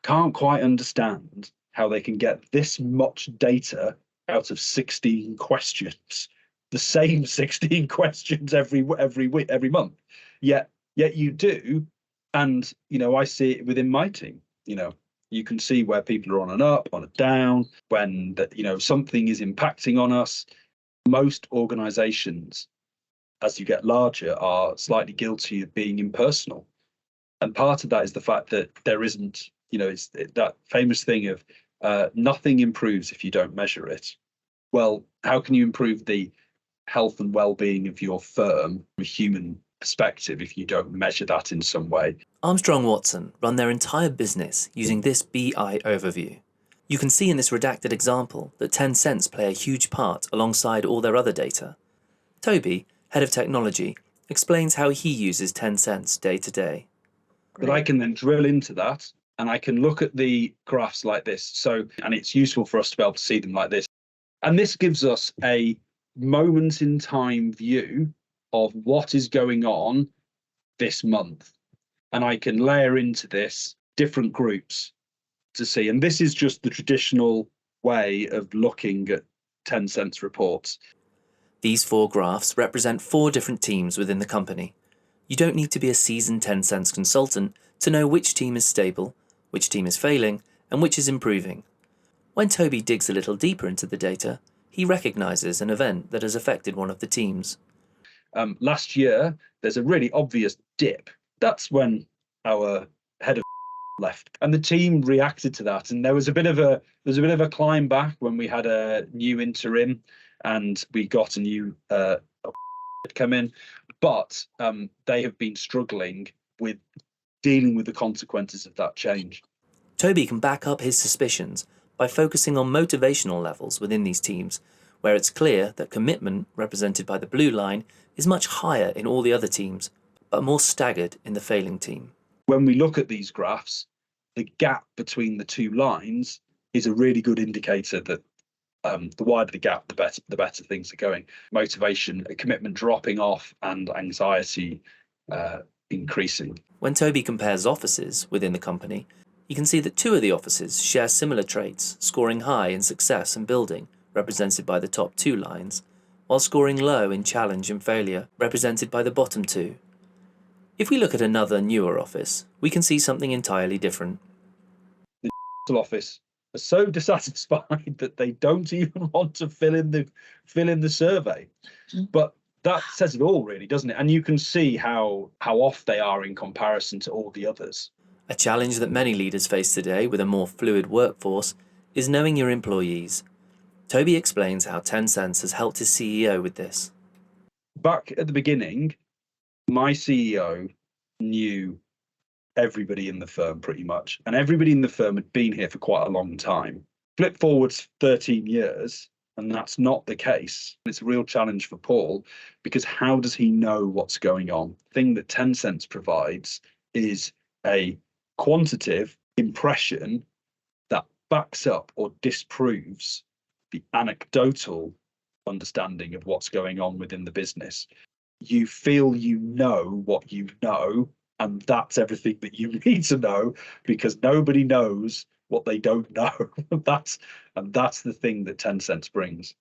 can't quite understand how they can get this much data out of 16 questions, the same 16 questions every week, every month. Yet you do, and I see it within my team. You can see where people are on an up, on a down, when something is impacting on us. Most organizations, as you get larger, are slightly guilty of being impersonal. And part of that is the fact that there isn't, it's that famous thing of nothing improves if you don't measure it. Well, how can you improve the health and well-being of your firm from a human perspective if you don't measure that in some way? Armstrong Watson run their entire business using this BI overview. You can see in this redacted example that 10 cents play a huge part alongside all their other data. Toby, head of technology, explains how he uses 10 cents day to day. But I can then drill into that and I can look at the graphs like this. And it's useful for us to be able to see them like this. And this gives us a moment in time view of what is going on this month. And I can layer into this different groups to see. And this is just the traditional way of looking at 10 cents reports. These 4 graphs represent 4 different teams within the company. You don't need to be a seasoned 10 cents consultant to know which team is stable, which team is failing, and which is improving. When Toby digs a little deeper into the data, he recognizes an event that has affected one of the teams. Last year, there's a really obvious dip. That's when our head of left, and the team reacted to that. And there was a bit of a climb back when we had a new interim, and we got a new come in. But they have been struggling with dealing with the consequences of that change. Toby can back up his suspicions by focusing on motivational levels within these teams, where it's clear that commitment, represented by the blue line, is much higher in all the other teams, but more staggered in the failing team. When we look at these graphs, the gap between the 2 lines is a really good indicator that the wider the gap, the better things are going. Motivation, commitment dropping off, and anxiety increasing. When Toby compares offices within the company, you can see that 2 of the offices share similar traits, scoring high in success and building, represented by the top 2 lines, while scoring low in challenge and failure, represented by the bottom 2. If we look at another newer office, we can see something entirely different. The office are so dissatisfied that they don't even want to fill in the survey. But that says it all, really, doesn't it? And you can see how off they are in comparison to all the others. A challenge that many leaders face today with a more fluid workforce is knowing your employees. Toby explains how 10 cents has helped his CEO with this. Back at the beginning, my CEO knew everybody in the firm pretty much, and everybody in the firm had been here for quite a long time. Flip forwards 13 years, and that's not the case. It's a real challenge for Paul, because how does he know what's going on? The thing that 10 cents provides is a quantitative impression that backs up or disproves the anecdotal understanding of what's going on within the business. You feel you know what you know, and that's everything that you need to know, because nobody knows what they don't know. That's the thing that 10 cents brings.